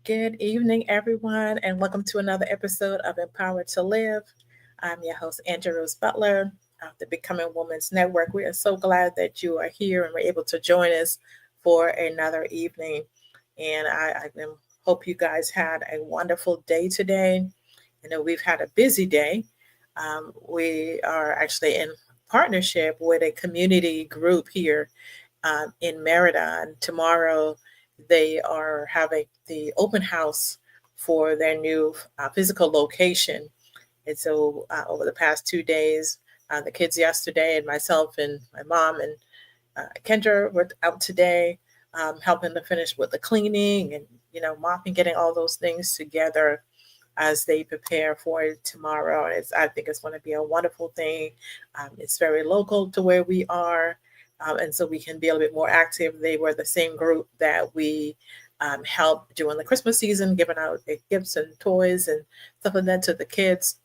Good evening, everyone, and welcome to another episode of Empowered to Live. I'm your host, Andrew Rose Butler of the Becoming Woman's Network. We are so glad that you are here and we're able to join us for another evening. And I hope you guys had a wonderful day today. I know we've had a busy day. We are actually in partnership with a community group here in Merida. And tomorrow they are having the open house for their new physical location. And so over the past 2 days, the kids yesterday and myself and my mom and Kendra were out today helping to finish with the cleaning and, mopping, getting all those things together as they prepare for tomorrow. I think it's going to be a wonderful thing. It's very local to where we are, and so we can be a little bit more active. They were the same group that we helped during the Christmas season, giving out gifts and toys and stuff like that to the kids.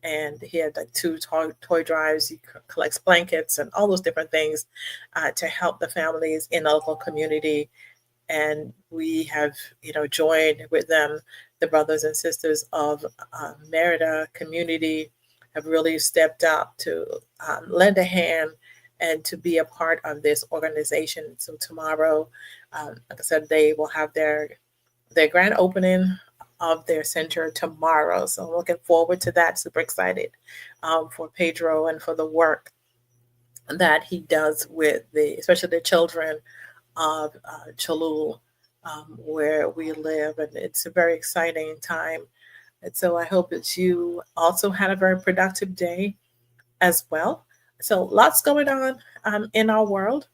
And he had like two toy drives. He collects blankets and all those different things to help the families in the local community. And we have, joined with them. The brothers and sisters of Merida community have really stepped up to lend a hand and to be a part of this organization. So tomorrow, like I said, they will have their grand opening of their center tomorrow. So I'm looking forward to that. Super excited for Pedro and for the work that he does with especially the children of Cholula, where we live. And it's a very exciting time. And so I hope that you also had a very productive day as well. So lots going on in our world.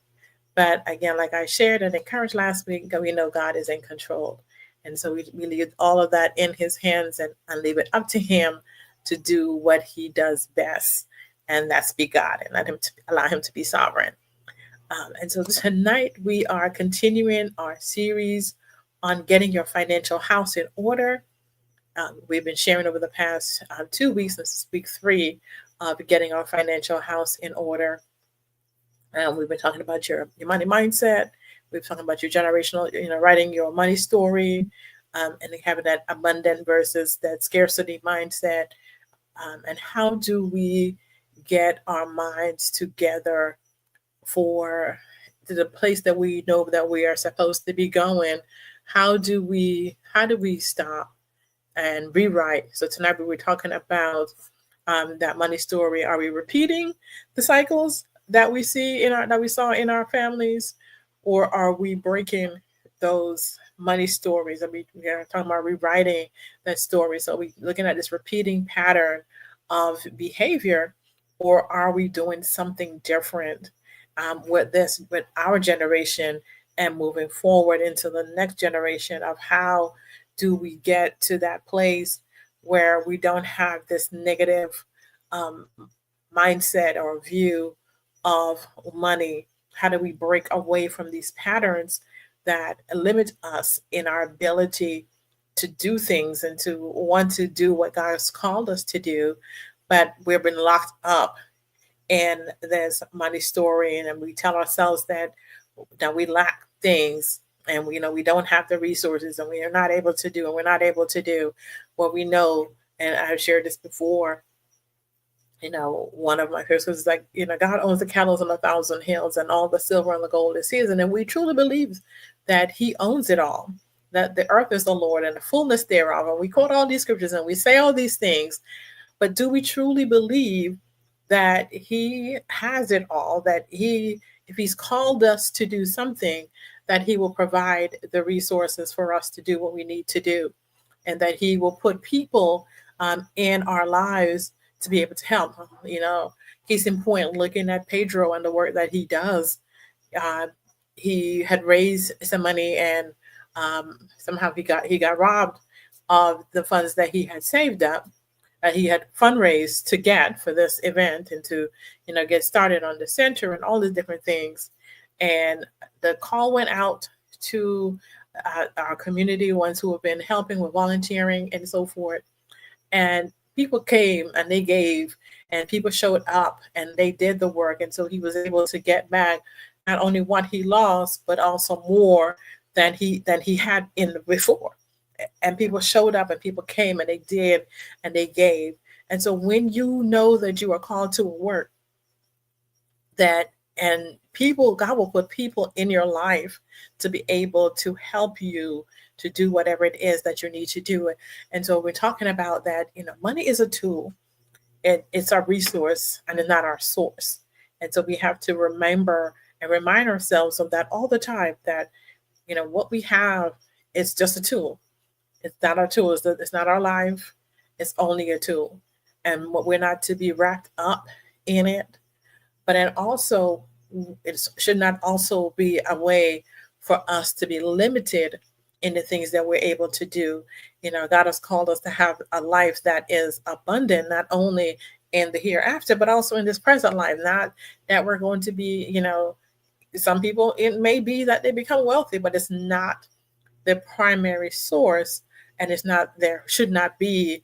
But again, like I shared and encouraged last week, we know God is in control. And so we leave all of that in his hands and leave it up to him to do what he does best. And that's be God and allow him to be sovereign. And so tonight we are continuing our series on getting your financial house in order. We've been sharing over the past 2 weeks, this is week 3, of getting our financial house in order. We've been talking about your money mindset. We've been talking about your generational, writing your money story, and having that abundant versus that scarcity mindset. And how do we get our minds together for the place that we know that we are supposed to be going? How do we stop and rewrite? So tonight we were talking about that money story. Are we repeating the cycles that we saw in our families, or are we breaking those money stories? We're talking about rewriting that story. So we looking at this repeating pattern of behavior, or are we doing something different with our generation and moving forward into the next generation? Of how do we get to that place where we don't have this negative um, mindset or view of money? How do we break away from these patterns that limit us in our ability to do things and to want to do what God has called us to do, but we've been locked up in this money story, and we tell ourselves that we lack things, and we don't have the resources, and we are not able to do, and we're not able to do what we know. And I've shared this before. One of my fears was like, God owns the cattle on 1,000 hills, and all the silver and the gold is his. And we truly believe that he owns it all, that the earth is the Lord and the fullness thereof. And we quote all these scriptures and we say all these things, but do we truly believe that he has it all, that if he's called us to do something, that he will provide the resources for us to do what we need to do, and that he will put people in our lives to be able to help? Case in point, looking at Pedro and the work that he does. Uh, he had raised some money, and somehow he got robbed of the funds that he had saved up. He had fundraised to get for this event and to get started on the center and all the different things. And the call went out to our community, ones who have been helping with volunteering and so forth. And people came and they gave, and people showed up and they did the work. And so he was able to get back not only what he lost, but also more than he had in before. and people showed up and people came and they did and they gave. And so when you know that you are called to a work, that and people, God will put people in your life to be able to help you to do whatever it is that you need to do. And so we're talking about that, money is a tool. It's our resource and it's not our source. And so we have to remember and remind ourselves of that all the time, that what we have is just a tool. It's not our tool. It's not our life. It's only a tool. And what we're not to be wrapped up in it. But it also, it should not also be a way for us to be limited in the things that we're able to do. God has called us to have a life that is abundant, not only in the hereafter, but also in this present life. Not that we're going to be, some people, it may be that they become wealthy, but it's not the primary source, and it's not, there should not be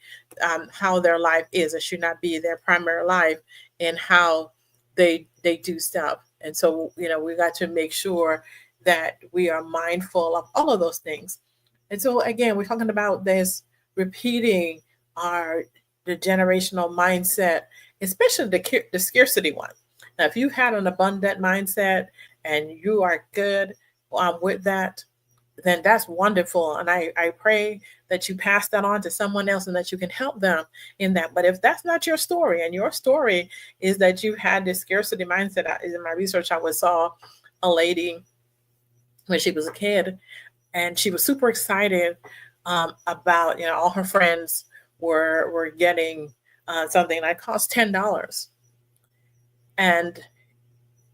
how their life is. It should not be their primary life in how they do stuff. And so we got to make sure that we are mindful of all of those things. And so again, we're talking about this repeating the generational mindset, especially the scarcity one. Now, if you had an abundant mindset and you are good with that, then that's wonderful. And I pray that you pass that on to someone else and that you can help them in that. But if that's not your story, and your story is that you had this scarcity mindset, in my research, I saw a lady when she was a kid, and she was super excited about, all her friends were getting something that cost $10. And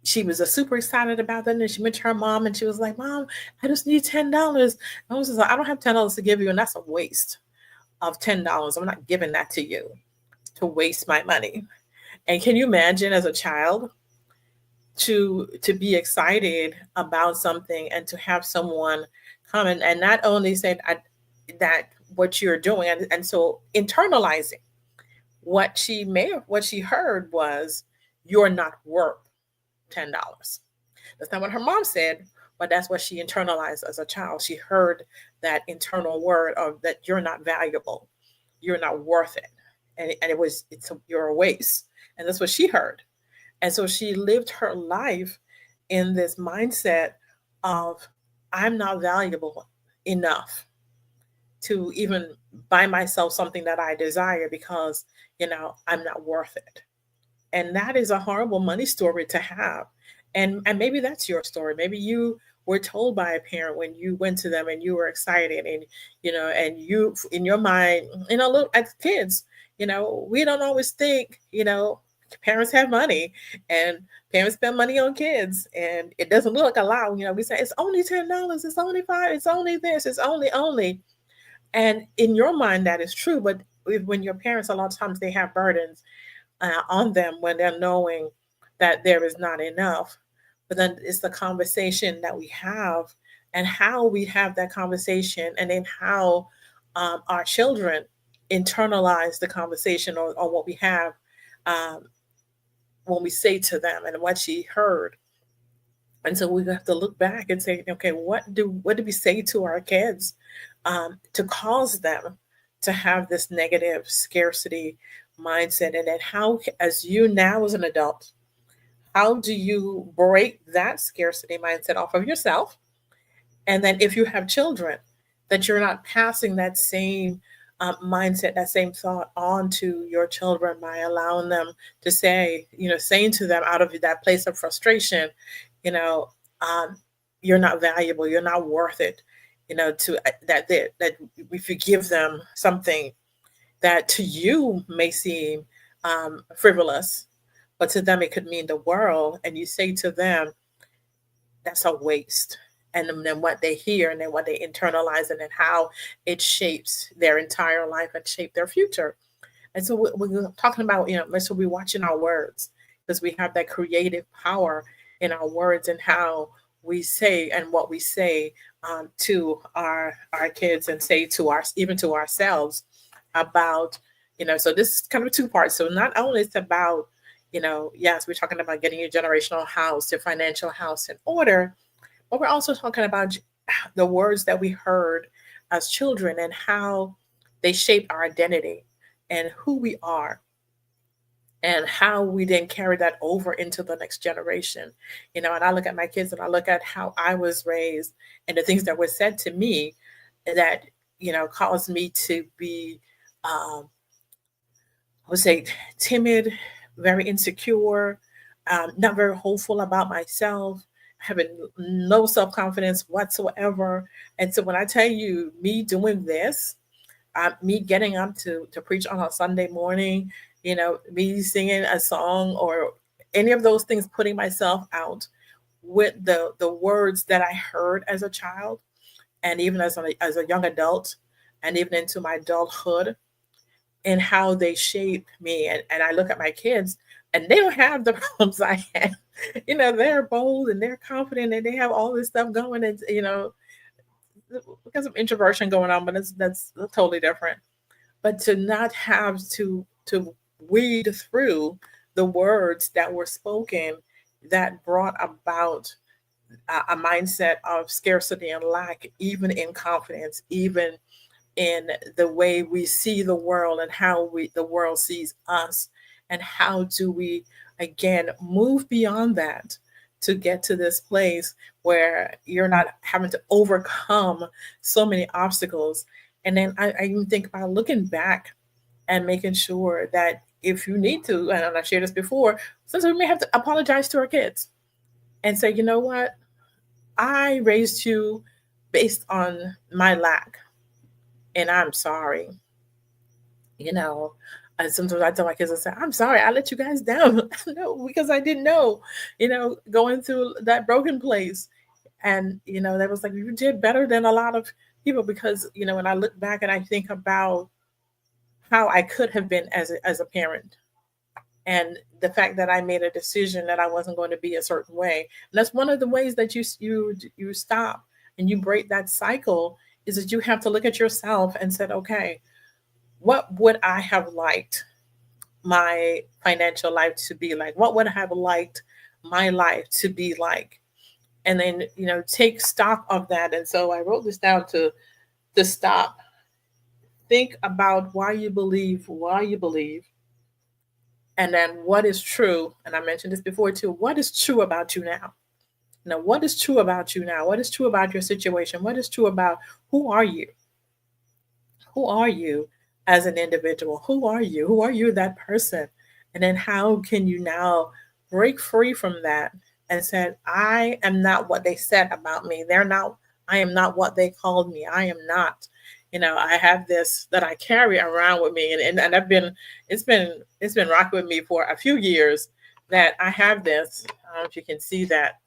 she was super excited about that. And she went to her mom and she was like, "Mom, I just need $10." I was just like, "I don't have $10 to give you, and that's a waste of $10. I'm not giving that to you to waste my money." And can you imagine, as a child, to be excited about something and to have someone come and not only say that what you're doing, and so internalizing what she heard was, "You're not worth $10." That's not what her mom said, but that's what she internalized as a child. She heard that internal word of that you're not valuable, you're not worth it, and you're a waste, and that's what she heard. And so she lived her life in this mindset of, I'm not valuable enough to even buy myself something that I desire, because I'm not worth it. And that is a horrible money story to have. And maybe that's your story. Maybe you were told by a parent when you went to them and you were excited, and and you, in your mind, look, as kids, we don't always think, parents have money and parents spend money on kids, and it doesn't look a lot. We say it's only $10, it's only $5, it's only this, it's only. And in your mind that is true, but when your parents, a lot of times they have burdens on them when they're knowing that there is not enough. But then it's the conversation that we have, and how we have that conversation, and then how our children internalize the conversation, or what we have when we say to them and what she heard. And so we have to look back and say, okay, what do we say to our kids to cause them to have this negative scarcity mindset? And then how, as you now as an adult, how do you break that scarcity mindset off of yourself? And then if you have children, that you're not passing that same mindset, that same thought on to your children by allowing them to say, saying to them out of that place of frustration, you know, um, you're not valuable, you're not worth it, to that if you give them something that to you may seem frivolous, but to them it could mean the world, and you say to them, that's a waste. And then what they hear, and then what they internalize, and then how it shapes their entire life and shape their future. And so we're talking about, so we're watching our words, because we have that creative power in our words, and how we say and what we say to our kids, and say to even to ourselves about, so this is kind of two parts. So not only it's about, yes, we're talking about getting your generational house, your financial house in order, but we're also talking about the words that we heard as children and how they shape our identity and who we are, and how we then carry that over into the next generation. And I look at my kids and I look at how I was raised and the things that were said to me that, caused me to be, I would say, timid, very insecure, not very hopeful about myself, having no self confidence whatsoever. And so when I tell you, me doing this, me getting up to preach on a Sunday morning, me singing a song or any of those things, putting myself out with the words that I heard as a child, and even as a young adult, and even into my adulthood, and how they shape me. And I look at my kids, and they don't have the problems I had. They're bold and they're confident and they have all this stuff going, and because of introversion going on, but that's totally different. But to not have to weed through the words that were spoken that brought about a mindset of scarcity and lack, even in confidence, even in the way we see the world and how the world sees us, and how do we again move beyond that to get to this place where you're not having to overcome so many obstacles. And then I even think about looking back and making sure that if you need to, and I shared this before, sometimes we may have to apologize to our kids and say, you know what, I raised you based on my lack, and I'm sorry. You know, and sometimes I tell my kids, I say, I'm sorry, I let you guys down. No, because I didn't know, going through that broken place. And, that was like, you did better than a lot of people, because, when I look back and I think about how I could have been as a parent, and the fact that I made a decision that I wasn't going to be a certain way. And that's one of the ways that you stop and you break that cycle, is that you have to look at yourself and said, okay, what would I have liked my financial life to be like? What would I have liked my life to be like? And then, take stock of that. And so I wrote this down to stop, think about why you believe, and then what is true. And I mentioned this before too. What is true about you now? What is true about you now? What is true about your situation? What is true about who are you? Who are you as an individual? Who are you? Who are you, that person? And then how can you now break free from that and say, I am not what they said about me. I am not what they called me. I am not. I have this that I carry around with me, and it's been rocking with me for a few years, that I have this. I don't know if you can see that.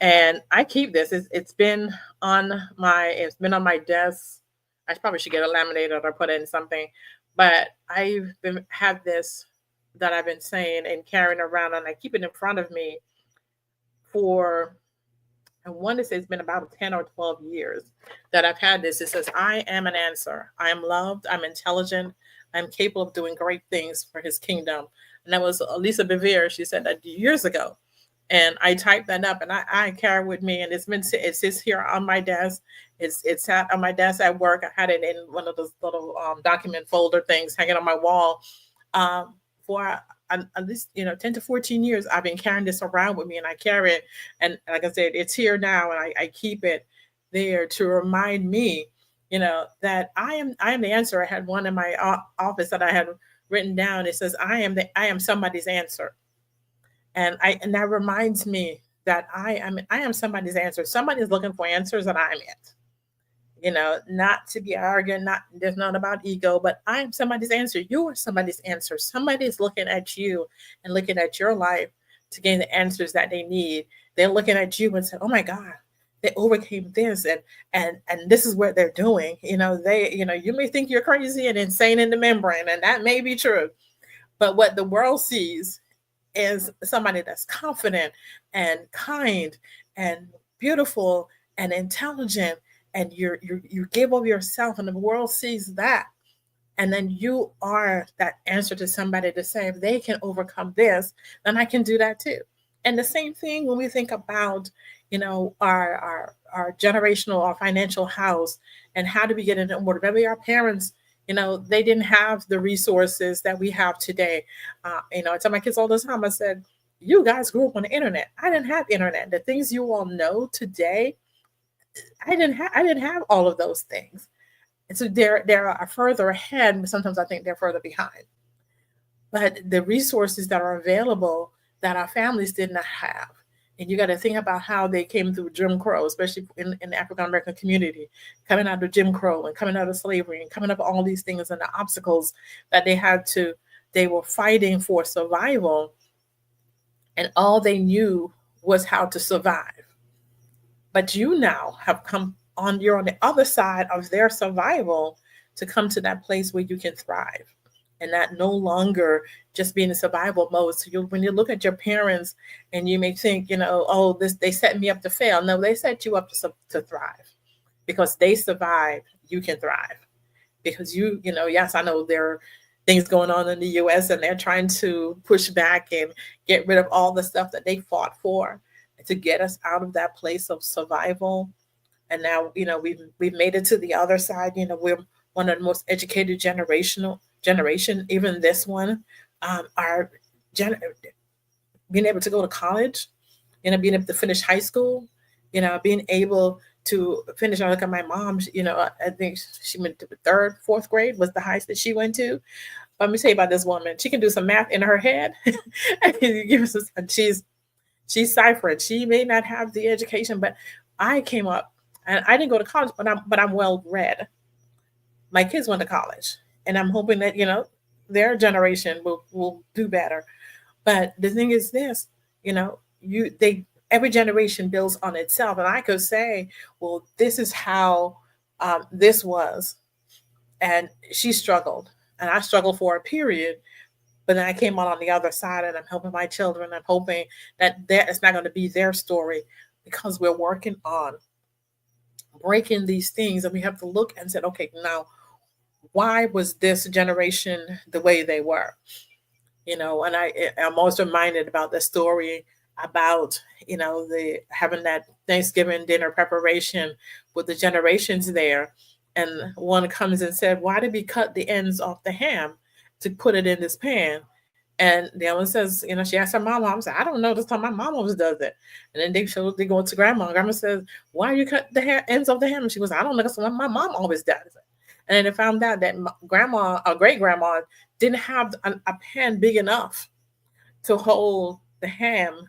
And I keep this. It's been on my desk. I probably should get a laminator or put it in something, but have this that I've been saying and carrying around, and I keep it in front of me for, I want to say it's been about 10 or 12 years that I've had this. It says, I am an answer. I am loved. I'm intelligent. I'm capable of doing great things for his kingdom. And that was Lisa Bevere. She said that years ago. And I typed that up, and I carry it with me, and it sits here on my desk. It's sat on my desk at work. I had it in one of those little document folder things hanging on my wall. For at least 10 to 14 years, I've been carrying this around with me, and I carry it. And like I said, it's here now, and I keep it there to remind me, that I am the answer. I had one in my office that I had written down. It says, I am somebody's answer. And that reminds me that I am somebody's answer. Somebody's looking for answers, and I'm it. Not to be arrogant, there's not about ego, but I am somebody's answer. You are somebody's answer. Somebody's looking at you and looking at your life to gain the answers that they need. They're looking at you and saying, oh my God, they overcame this, and this is what they're doing. You may think you're crazy and insane in the membrane, and that may be true. But what the world sees is somebody that's confident and kind and beautiful and intelligent, and you give of yourself, and the world sees that, and then you are that answer to somebody to say, if they can overcome this, then I can do that too. And the same thing when we think about our generational, our financial house, and how do we get it in order? Maybe our parents, they didn't have the resources that we have today. I tell my kids all the time, I said, you guys grew up on the internet. I didn't have internet. The things you all know today, I didn't have all of those things. And so they're further ahead, but sometimes I think they're further behind. But the resources that are available that our families did not have. And you got to think about how they came through Jim Crow, especially in the African American community, coming out of Jim Crow and coming out of slavery and coming up all these things and the obstacles that they were fighting for survival. And all they knew was how to survive. But you now have you're on the other side of their survival to come to that place where you can thrive and not no longer just be in survival mode. So when you look at your parents and you may think, oh, they set me up to fail. No, they set you up to thrive, because they survived. You can thrive because yes, I know there are things going on in the U.S. and they're trying to push back and get rid of all the stuff that they fought for to get us out of that place of survival. And now, we've made it to the other side. We're one of the most educated generation, even this one. Being able to go to college, being able to finish high school, being able to finish. I look at my mom, I think she went to the third, fourth grade was the highest that she went to. But let me tell you about this woman. She can do some math in her head. And she's ciphering. She may not have the education, but I came up and I didn't go to college, but I'm well read. My kids went to college, and I'm hoping that their generation will do better. But the thing is this, every generation builds on itself, and I could say, well, this is how this was, and she struggled, and I struggled for a period. But then I came out on the other side, and I'm helping my children. I'm hoping that it's not going to be their story, because we're working on breaking these things. And we have to look and say, okay, now, why was this generation the way they were? And I'm also reminded about the story about, having that Thanksgiving dinner preparation with the generations there. And one comes and said, why did we cut the ends off the ham to put it in this pan? And the other one says, she asked her mom said, I don't know, this time my mom always does it. And then they go to grandma. Grandma says, why you cut the ends of the ham? And she goes, I don't know, that's what my mom always does it. And then they found out that grandma or great grandma didn't have a pan big enough to hold the ham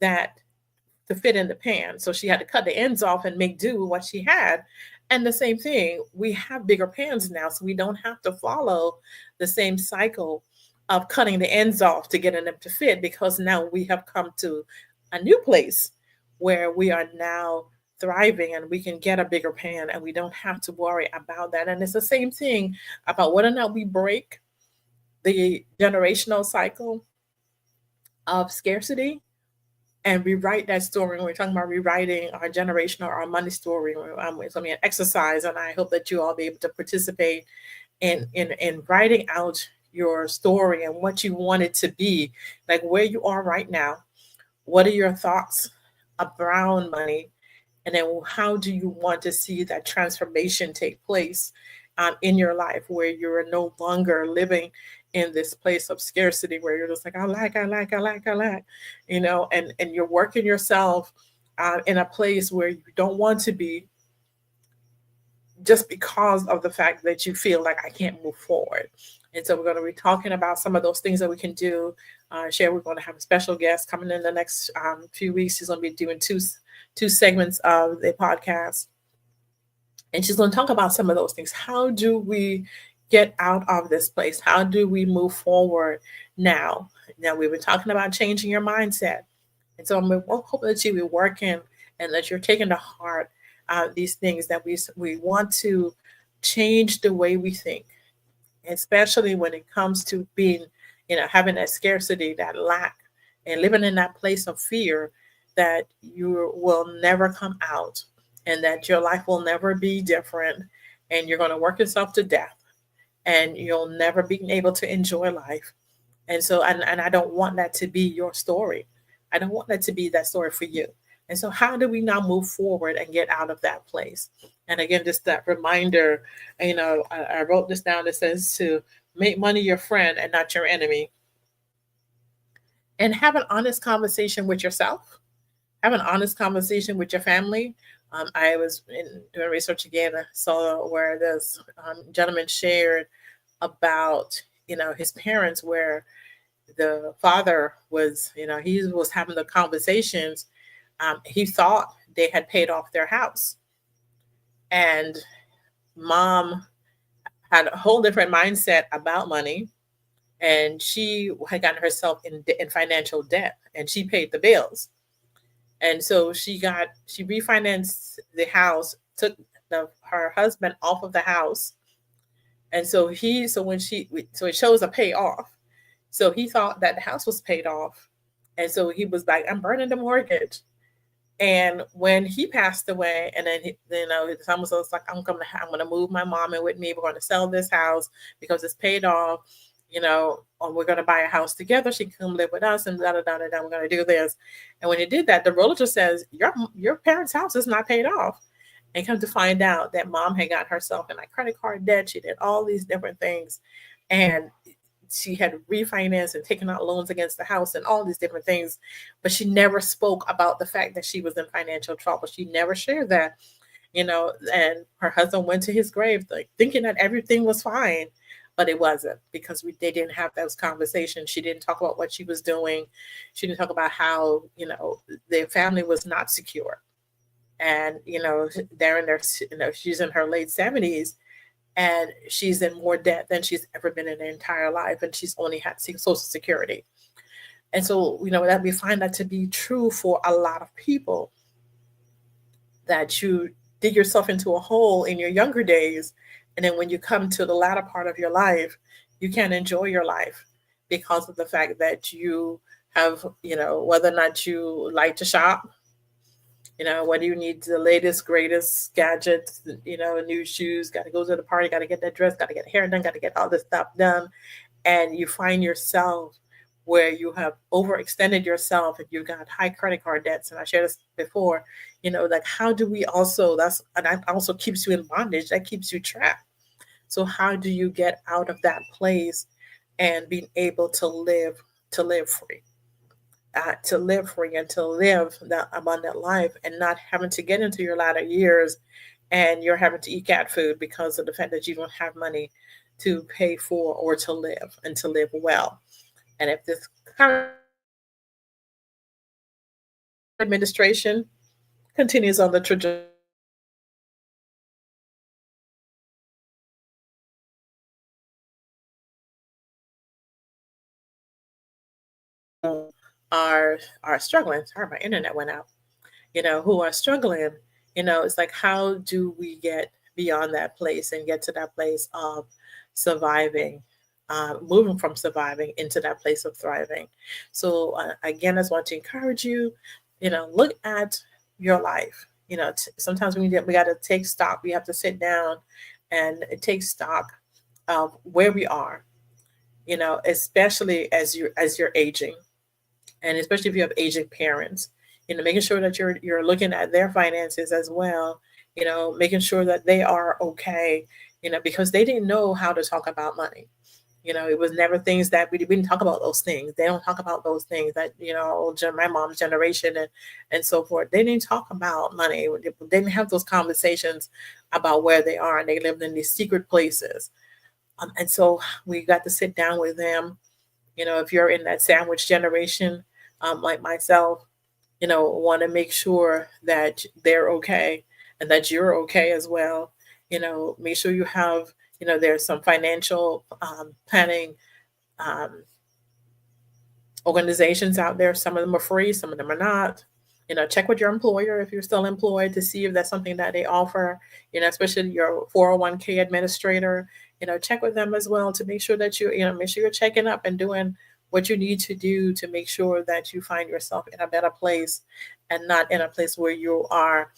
to fit in the pan. So she had to cut the ends off and make do with what she had. And the same thing, we have bigger pans now, so we don't have to follow the same cycle of cutting the ends off to getting them to fit, because now we have come to a new place where we are now thriving and we can get a bigger pan and we don't have to worry about that. And it's the same thing about whether or not we break the generational cycle of scarcity and rewrite that story. When we're talking about rewriting our generational, our money story, it's going to be an exercise, and I hope that you all be able to participate in writing out your story and what you want it to be, like where you are right now. What are your thoughts around money? And then how do you want to see that transformation take place in your life, where you're no longer living in this place of scarcity, where you're just like, I lack, and you're working yourself in a place where you don't want to be, just because of the fact that you feel like I can't move forward. And so we're going to be talking about some of those things that we can do. We're going to have a special guest coming in the next few weeks. She's going to be doing two segments of the podcast. And she's going to talk about some of those things. How do we get out of this place? How do we move forward now? Now, we've been talking about changing your mindset. And so I'm hoping that you be working and that you're taking to heart these things, that we want to change the way we think, especially when it comes to being, having that scarcity, that lack, and living in that place of fear that you will never come out, and that your life will never be different, and you're going to work yourself to death, and you'll never be able to enjoy life. And so, and I don't want that to be your story. I don't want that to be that story for you. And so how do we now move forward and get out of that place? And again, just that reminder, I wrote this down. It says to make money your friend and not your enemy, and have an honest conversation with yourself. Have an honest conversation with your family. I was doing research again. I saw where this gentleman shared about his parents, where the father was he was having the conversations. He thought they had paid off their house, and mom had a whole different mindset about money, and she had gotten herself in financial debt, and she paid the bills. And so she refinanced the house, took her husband off of the house. And so it shows a pay off. So he thought that the house was paid off. And so he was like, I'm burning the mortgage. And when he passed away, and then it's almost like, I'm gonna move my mom in with me. We're gonna sell this house because it's paid off, or we're gonna buy a house together. She can come live with us, and da da da da da. We're gonna do this. And when he did that, the realtor says, your parents' house is not paid off. And come to find out that mom had got herself in like credit card debt. She did all these different things, and she had refinanced and taken out loans against the house and all these different things, but she never spoke about the fact that she was in financial trouble. She never shared that, and her husband went to his grave like thinking that everything was fine, but it wasn't, because they didn't have those conversations. She didn't talk about what she was doing. She didn't talk about how, their family was not secure. And, they're in their, she's in her late 70s, and she's in more debt than she's ever been in her entire life, and she's only had Social Security. And so, that we find that to be true for a lot of people, that you dig yourself into a hole in your younger days, and then when you come to the latter part of your life, you can't enjoy your life because of the fact that you have, whether or not you like to shop, whether you need the latest, greatest gadgets, new shoes, got to go to the party, got to get that dress, got to get hair done, got to get all this stuff done. And you find yourself where you have overextended yourself and you've got high credit card debts. And I shared this before, like how do we and that also keeps you in bondage, that keeps you trapped. So how do you get out of that place and being able to live free? To live free and to live that abundant life, and not having to get into your latter years and you're having to eat cat food because of the fact that you don't have money to pay for or to live, and to live well. And if this current administration continues on the trajectory are struggling. Sorry, my internet went out. Who are struggling. It's like, how do we get beyond that place and get to that place of surviving, moving from surviving into that place of thriving? So again, I just want to encourage you, look at your life. Sometimes we got to take stock. We have to sit down and take stock of where we are, especially as you're aging, and especially if you have aging parents, making sure that you're looking at their finances as well, making sure that they are okay, because they didn't know how to talk about money. It was never things that we didn't talk about those things. They don't talk about those things that, my mom's generation and so forth. They didn't talk about money. They didn't have those conversations about where they are, and they lived in these secret places. And so we got to sit down with them. If you're in that sandwich generation, like myself, want to make sure that they're okay and that you're okay as well. Make sure you have, there's some financial planning organizations out there. Some of them are free, some of them are not. Check with your employer if you're still employed to see if that's something that they offer, especially your 401k administrator. Check with them as well to make sure that make sure you're checking up and doing what you need to do to make sure that you find yourself in a better place, and not in a place where you are,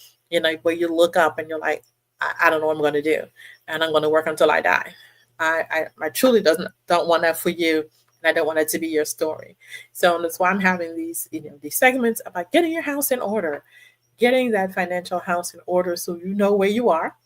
where you look up and you're like, I don't know what I'm going to do, and I'm going to work until I die. I truly don't want that for you. And I don't want it to be your story. So that's why I'm having these segments about getting your house in order, getting that financial house in order so you know where you are,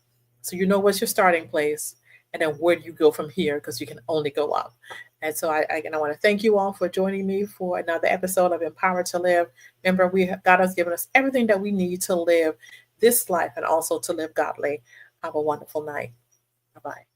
so you know what's your starting place, and then where do you go from here, because you can only go up. And so I want to thank you all for joining me for another episode of Empowered to Live. Remember, God has given us everything that we need to live this life and also to live godly. Have a wonderful night. Bye-bye.